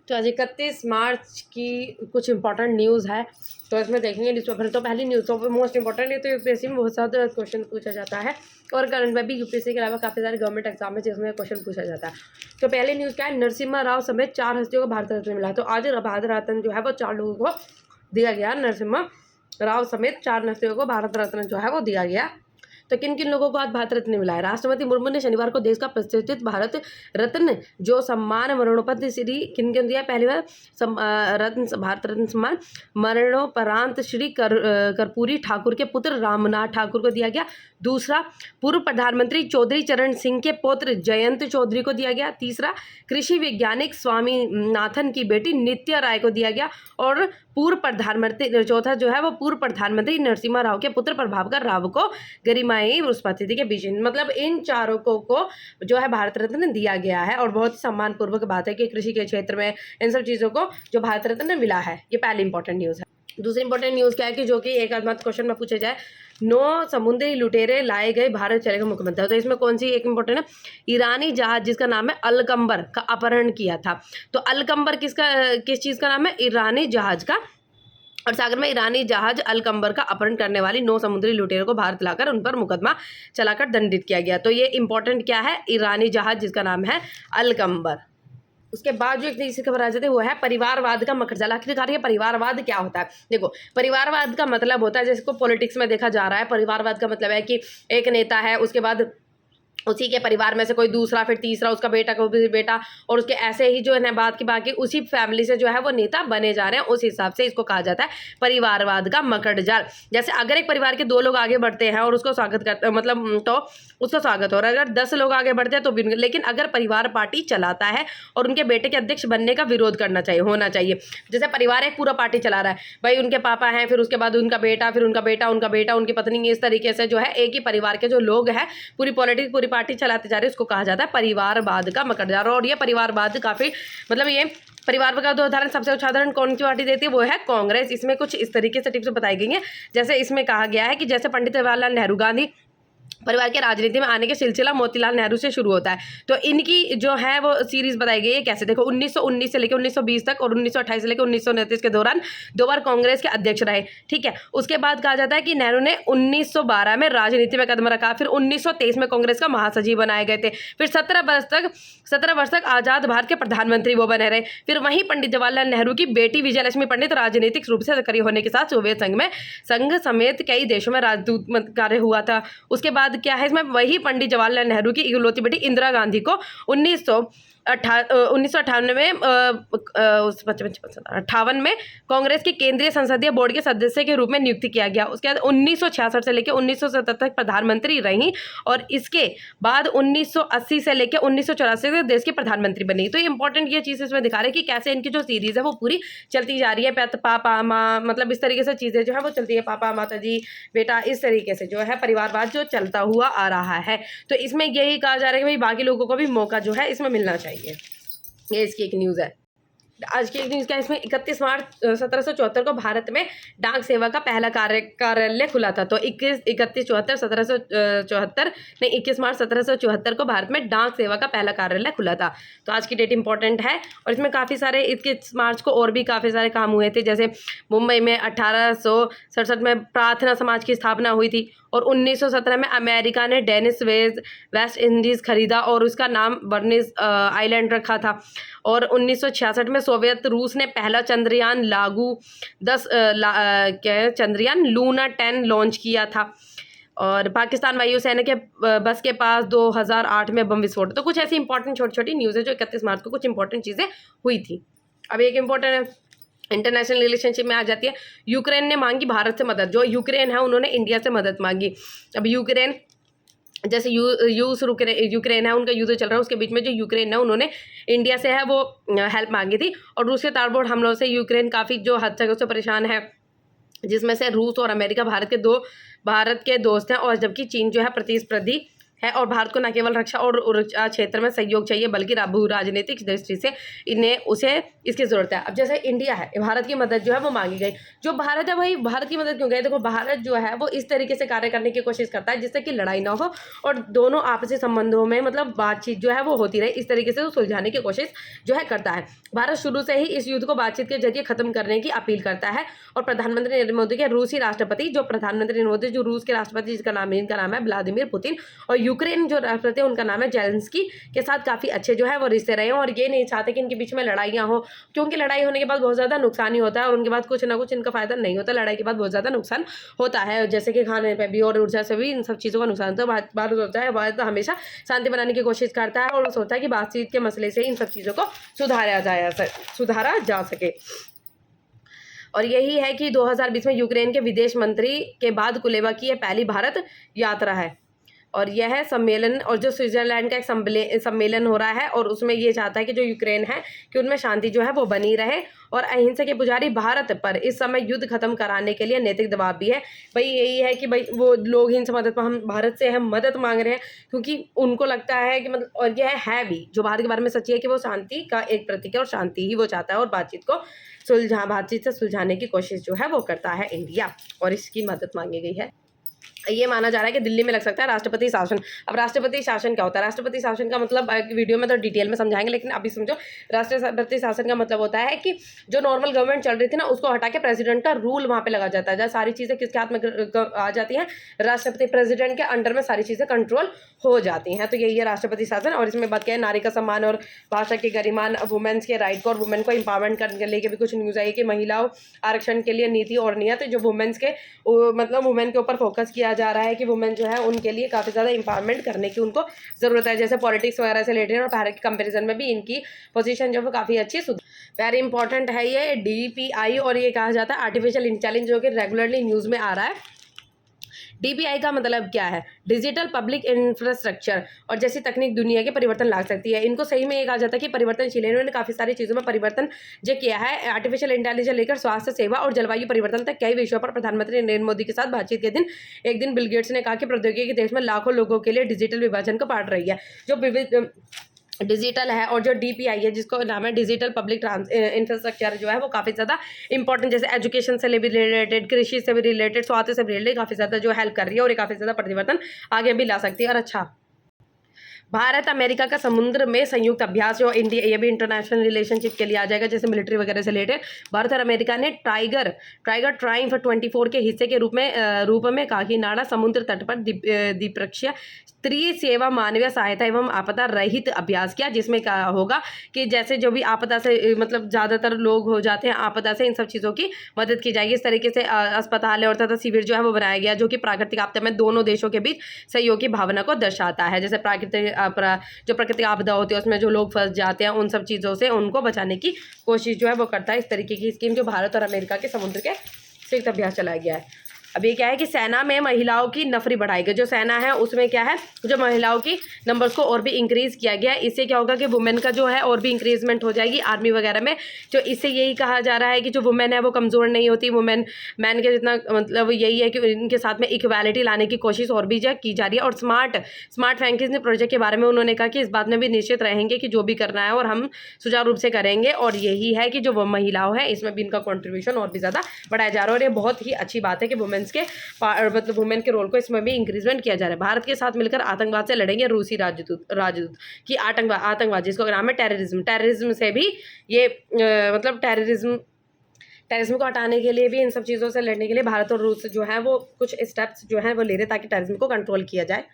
तो आज 31 मार्च की कुछ इंपॉर्टेंट न्यूज़ है, तो इसमें देखेंगे न्यूज़पेपर। तो पहली न्यूज़ तो मोस्ट इंपॉर्टेंट है, तो यूपीएससी में बहुत ज़्यादा क्वेश्चन पूछा जाता है और करंट में भी यूपीएससी के अलावा काफ़ी सारे गवर्नमेंट एग्जाम है जिसमें क्वेश्चन पूछा जाता है। तो पहली न्यूज़ क्या है, नरसिम्हा राव समेत 4 हस्तियों को भारत रत्न मिला। तो आज भारत रत्न जो है वो 4 लोगों को दिया गया। नरसिम्हा राव समेत 4 हस्तियों को भारत रत्न जो है वो दिया गया। तो किन किन लोगों को आज भारत रत्न मिला है। राष्ट्रपति मुर्मू ने शनिवार को देश का प्रतिष्ठित भारत रत्न जो सम्मान मरणोपरांत श्री किन किन दिया। पहली बार रत्न भारत रत्न सम्मान मरणोपरांत श्री कर्पूरी ठाकुर के पुत्र रामनाथ ठाकुर को दिया गया। दूसरा, पूर्व प्रधानमंत्री चौधरी चरण सिंह के पुत्र जयंत चौधरी को दिया गया। तीसरा, कृषि वैज्ञानिक स्वामीनाथन की बेटी नित्या राय को दिया गया। और पूर्व प्रधानमंत्री, चौथा जो है वो पूर्व प्रधानमंत्री नरसिम्हा राव के पुत्र प्रभाकर राव को गरिमाई उपस्थिति के बीच, मतलब इन चारों को जो है भारत रत्न दिया गया है। और बहुत ही सम्मानपूर्वक बात है कि कृषि के क्षेत्र में इन सब चीज़ों को जो भारत रत्न मिला है। ये पहली इंपॉर्टेंट न्यूज़ है। दूसरी इंपॉर्टेंट न्यूज़ क्या है कि जो कि एक आध क्वेश्चन में पूछे जाए, 9 समुद्री लुटेरे लाए गए, भारत चलेगा मुख्यमंत्री। तो इसमें कौन सी एक इंपॉर्टेंट है, ईरानी जहाज जिसका नाम है अलकंबर का अपहरण किया था। तो अलकंबर किस चीज़ का नाम है, ईरानी जहाज का। और सागर में ईरानी जहाज अलकंबर का अपहरण करने वाली 9 समुद्री लुटेरों को भारत लाकर उन पर मुकदमा चलाकर दंडित किया गया। तो ये इंपॉर्टेंट क्या है, ईरानी जहाज जिसका नाम है अलकंबर। उसके बाद जो एक तीसरी खबर आ जाती है वो है परिवारवाद का मकड़जाल। आखिरकार ये परिवारवाद क्या होता है। देखो, परिवारवाद का मतलब होता है, जिसको पॉलिटिक्स में देखा जा रहा है, परिवारवाद का मतलब है कि एक नेता है, उसके बाद उसी के परिवार में से कोई दूसरा, फिर तीसरा, उसका बेटा, कोई बेटा, और उसके ऐसे ही जो है बात की बाकी उसी फैमिली से जो है वो नेता बने जा रहे हैं। उस हिसाब से इसको कहा जाता है परिवारवाद का मकड़जाल। जैसे अगर एक परिवार के 2 लोग आगे बढ़ते हैं और उसको स्वागत करते, मतलब तो उसका स्वागत हो रहा है। अगर 10 लोग आगे बढ़ते हैं तो भी, लेकिन अगर परिवार पार्टी चलाता है और उनके बेटे के अध्यक्ष बनने का विरोध करना चाहिए, होना चाहिए। जैसे परिवार एक पूरा पार्टी चला रहा है, भाई उनके पापा हैं, फिर उसके बाद उनका बेटा, फिर उनका बेटा, उनका बेटा, उनकी पत्नी, इस तरीके से जो है एक ही परिवार के जो लोग हैं पूरी पॉलिटिक्स, पूरी पार्टी चलाते जा रहे हैं, उसको कहा जाता है परिवारवाद का मकड़जाल। और ये परिवारवाद काफी, मतलब ये परिवार का दो उदाहरण सबसे उदाहरण कौन सी पार्टी देती है, वो है कांग्रेस। इसमें कुछ इस तरीके से टिप्स बताई गई हैं। जैसे इसमें कहा गया है कि जैसे पंडित जवाहरलाल नेहरू गांधी परिवार के राजनीति में आने के सिलसिला मोतीलाल नेहरू से शुरू होता है। तो इनकी जो है वो सीरीज बताई गई है कैसे। देखो, 1919 से लेकर 1920 तक और 1928 से लेकर 1929 के दौरान 2 बार कांग्रेस के अध्यक्ष रहे। ठीक है, उसके बाद कहा जाता है कि नेहरू ने 1912 में राजनीति में कदम रखा, फिर 1923 में कांग्रेस का महासचिव बनाए गए थे, फिर 17 वर्ष तक आजाद भारत के प्रधानमंत्री वो बने रहे। फिर वहीं पंडित जवाहरलाल नेहरू की बेटी विजयलक्ष्मी पंडित राजनीतिक रूप से सक्रिय होने के साथ सोवियत संघ समेत कई देशों में राजदूत कार्य हुआ था। उसके बाद क्या है, इसमें वही पंडित जवाहरलाल नेहरू की इकलौती बेटी इंदिरा गांधी को 1958 में कांग्रेस के केंद्रीय संसदीय बोर्ड के सदस्य के रूप में नियुक्त किया गया। उसके बाद 1966 से लेकर 1977 तक प्रधानमंत्री रही और इसके बाद 1980 से लेकर 1984 तक देश की प्रधानमंत्री बनी। तो ये इंपॉर्टेंट ये चीज़ इसमें दिखा रही है कि कैसे इनकी जो सीरीज है वो पूरी चलती जा रही है। पापा माँ, मतलब इस तरीके से चीज़ें जो है वो चलती है, पापा माता जी बेटा, इस तरीके से जो है परिवारवाद जो चलता हुआ आ रहा है। तो इसमें यही कहा जा रहा है कि भाई बाकी लोगों को भी मौका जो है इसमें मिलना चाहिए। ये इसकी एक न्यूज़ है। आज की एक न्यूज़ क्या है, इसमें 31 मार्च 1774 को भारत में डाक सेवा का पहला कार्यालय खुला था। तो 21 मार्च 1774 को भारत में डाक सेवा का पहला कार्यालय खुला था। तो आज की डेट इंपॉर्टेंट है। और इसमें काफ़ी सारे 21 मार्च को और भी काफ़ी सारे काम हुए थे। जैसे मुंबई में 1867 में प्रार्थना समाज की स्थापना हुई थी और 1917 में अमेरिका ने डेनिस वेस्ट इंडीज़ खरीदा और उसका नाम बर्निस आइलैंड रखा था। और 1966 में सोवियत रूस ने पहला चंद्रयान चंद्रयान लूना 10 लॉन्च किया था। और पाकिस्तान वायुसेना के बस के पास 2008 में बम विस्फोट। तो कुछ ऐसी इंपॉर्टेंट छोटी छोटी न्यूज़ है जो 31 मार्च को कुछ इंपॉर्टेंट चीज़ें हुई थी। अब एक इंपॉर्टेंट इंटरनेशनल रिलेशनशिप में आ जाती है। यूक्रेन ने मांगी भारत से मदद। जो यूक्रेन है उन्होंने इंडिया से मदद मांगी। अब यूक्रेन, जैसे यूक्रेन है, उनका युद्ध चल रहा है, उसके बीच में जो यूक्रेन है उन्होंने इंडिया से है वो हेल्प मांगी थी। और रूस के ताबड़तोड़ हमलों से यूक्रेन काफ़ी जो हद तक उससे परेशान है, जिसमें से रूस और अमेरिका भारत के दोस्त हैं, और जबकि चीन जो है प्रतिस्पर्धी है और भारत को न केवल रक्षा और ऊर्जा क्षेत्र में सहयोग चाहिए बल्कि भू राजनीतिक दृष्टि से इन्हें उसे इसकी ज़रूरत है। अब जैसे इंडिया है, भारत की मदद जो है वो मांगी गई। जो भारत है भाई, भारत की मदद क्यों गई? देखो भारत जो है वो इस तरीके से कार्य करने की कोशिश करता है जिससे कि लड़ाई ना हो और दोनों आपसी संबंधों में मतलब बातचीत जो है वो होती रहे, इस तरीके से वो सुलझाने की कोशिश जो है करता है। भारत शुरू से ही इस युद्ध को बातचीत के जरिए खत्म करने की अपील करता है और प्रधानमंत्री नरेंद्र मोदी के रूसी राष्ट्रपति जो प्रधानमंत्री नरेंद्र मोदी जो रूस के राष्ट्रपति इनका नाम है व्लादिमीर पुतिन और यूक्रेन जो राष्ट्रपति है उनका नाम है जेलेंस्की के साथ काफ़ी अच्छे जो है वो रिश्ते रहे हैं और ये नहीं चाहते कि इनके बीच में लड़ाइयाँ हो, क्योंकि लड़ाई होने के बाद बहुत ज़्यादा नुकसान ही होता है और उनके बाद कुछ ना कुछ इनका फायदा नहीं होता। लड़ाई के बाद बहुत ज़्यादा नुकसान होता है, जैसे कि खाने पर भी और ऊर्जा से भी, इन सब चीज़ों का नुकसान होता है। भारत होता है, भारत हमेशा शांति बनाने की कोशिश करता है और सोचता है कि बातचीत के मसले से इन सब चीज़ों को सुधारा जा सके। और यही है कि 2020 में यूक्रेन के विदेश मंत्री के बाद कुलेबा की यह पहली भारत यात्रा है और यह सम्मेलन और जो स्विट्जरलैंड का एक सम्मेलन हो रहा है और उसमें ये चाहता है कि जो यूक्रेन है कि उनमें शांति जो है वो बनी रहे और अहिंसा के पुजारी भारत पर इस समय युद्ध खत्म कराने के लिए नैतिक दबाव भी है। भाई यही है कि भाई वो लोग ही इन मदद पर हम भारत से हम मदद मांग रहे हैं क्योंकि उनको लगता है कि मतलब, और यह है भी जो भारत के बारे में सच्ची है कि वो शांति का एक प्रतीक है और शांति ही वो चाहता है और बातचीत से सुलझाने की कोशिश जो है वो करता है इंडिया और इसकी मदद मांगी गई है। ये माना जा रहा है कि दिल्ली में लग सकता है राष्ट्रपति शासन। अब राष्ट्रपति शासन क्या होता है? राष्ट्रपति शासन का मतलब वीडियो में तो डिटेल में समझाएंगे, लेकिन अभी समझो राष्ट्रपति शासन का मतलब होता है कि जो नॉर्मल गवर्नमेंट चल रही थी ना उसको हटा के प्रेसिडेंट का रूल वहाँ पे लगा जाता है, जहाँ सारी चीज़ें किसके हाथ में आ जाती हैं? राष्ट्रपति प्रेसिडेंट के अंडर में सारी चीज़ें कंट्रोल हो जाती हैं। तो यही है राष्ट्रपति शासन और इसमें बात क्या है, नारी का सम्मान और भाषा की गरिमा, वुमेन्स के राइट को और वुमेन को एम्पावरमेंट करने के लिए भी कुछ न्यूज़ आई कि महिलाओं आरक्षण के लिए नीति और नियत जो वुमेन्स के मतलब वुमेन के ऊपर फोकस किया जा रहा है कि वुमेन जो है उनके लिए काफ़ी ज़्यादा एम्पावरमेंट करने की उनको ज़रूरत है, जैसे पॉलिटिक्स वगैरह से रिलेटेड और भारत के कंपैरिजन में भी इनकी पोजीशन जो है काफ़ी अच्छी वेरी इंपॉर्टेंट है ये DPI और ये कहा जाता है आर्टिफिशियल इंटेलिजेंस जो कि रेगुलरली न्यूज़ में आ रहा है। DPI का मतलब क्या है? डिजिटल पब्लिक इंफ्रास्ट्रक्चर और जैसी तकनीक दुनिया के परिवर्तन ला सकती है। इनको सही में ये कहा जाता है कि परिवर्तनशील है। इन्होंने काफ़ी सारी चीज़ों में परिवर्तन जो किया है, आर्टिफिशियल इंटेलिजेंस लेकर स्वास्थ्य सेवा और जलवायु परिवर्तन तक कई विषयों पर प्रधानमंत्री नरेंद्र मोदी के साथ बातचीत के दिन एक दिन बिल गेट्स ने कहा कि प्रौद्योगिकी देश में लाखों लोगों के लिए डिजिटल विभाजन को बांट रही है। जो विविध डिजिटल है और जो DPI है जिसको नाम है डिजिटल पब्लिक इंफ्रास्ट्रक्चर जो है वो काफ़ी ज़्यादा इंपॉर्टेंट, जैसे एजुकेशन से भी रिलेटेड, कृषि से भी रिलेटेड, स्वास्थ्य से भी रिलेटेड काफ़ी ज़्यादा जो हेल्प कर रही है और ये काफ़ी ज़्यादा परिवर्तन आगे भी ला सकती है। और अच्छा, भारत अमेरिका का समुद्र में संयुक्त अभ्यास जो इंडिया, ये भी इंटरनेशनल रिलेशनशिप के लिए आ जाएगा, जैसे मिलिट्री वगैरह से रिलेटेड। भारत और अमेरिका ने टाइगर ट्रायम्फ 24 के हिस्से के रूप में काकीनाडा समुद्र तट पर द्विपक्षीय त्रिसेवा मानवीय सहायता एवं आपदा रहित अभ्यास किया, जिसमें क्या होगा कि जैसे जो भी आपदा से मतलब ज़्यादातर लोग हो जाते हैं आपदा से, इन सब चीज़ों की मदद की जाएगी। इस तरीके से अस्पताल और तथा शिविर जो है वो बनाया गया जो कि प्राकृतिक आपदा में दोनों देशों के बीच सहयोग की भावना को दर्शाता है। जैसे जो प्राकृतिक आपदा होती है उसमें जो लोग फंस जाते हैं उन सब चीज़ों से उनको बचाने की कोशिश जो है वो करता है। इस तरीके की स्कीम जो भारत और अमेरिका के समुद्र के संयुक्त अभ्यास चलाया गया है। अब ये क्या है कि सेना में महिलाओं की नफरी बढ़ाई गई। जो सेना है उसमें क्या है, जो महिलाओं की नंबर्स को और भी इंक्रीज़ किया गया है। इससे क्या होगा कि वुमेन का जो है और भी इंक्रीजमेंट हो जाएगी आर्मी वगैरह में। जो इससे यही कहा जा रहा है कि जो वुमेन है वो कमज़ोर नहीं होती, वुमेन मैन के जितना, मतलब यही है कि इनके साथ में इक्वालिटी लाने की कोशिश और भी की जा रही है। और स्मार्ट फ्रैंकीज ने प्रोजेक्ट के बारे में उन्होंने कहा कि इस बात में भी निश्चित रहेंगे कि जो भी करना है और हम सुचारू रूप से करेंगे। और यही है कि जो वो महिलाओं हैं इसमें भी इनका कॉन्ट्रीब्यूशन और भी ज़्यादा बढ़ाया जा रहा है और ये बहुत ही अच्छी बात है कि वुमेन्स के मतलब वुमेन के रोल को इसमें भी इंक्रीजमेंट किया जा रहा है। भारत के साथ मिलकर आतंकवाद से लड़ेंगे रूसी राजदूत की आतंकवाद जिसको नाम है टेररिज्म से भी ये मतलब टेररिज्म को हटाने के लिए भी, इन सब चीज़ों से लड़ने के लिए भारत और रूस जो है वो कुछ स्टेप्स जो है वो ले रहे ताकि टेररिज्म को कंट्रोल किया जाए।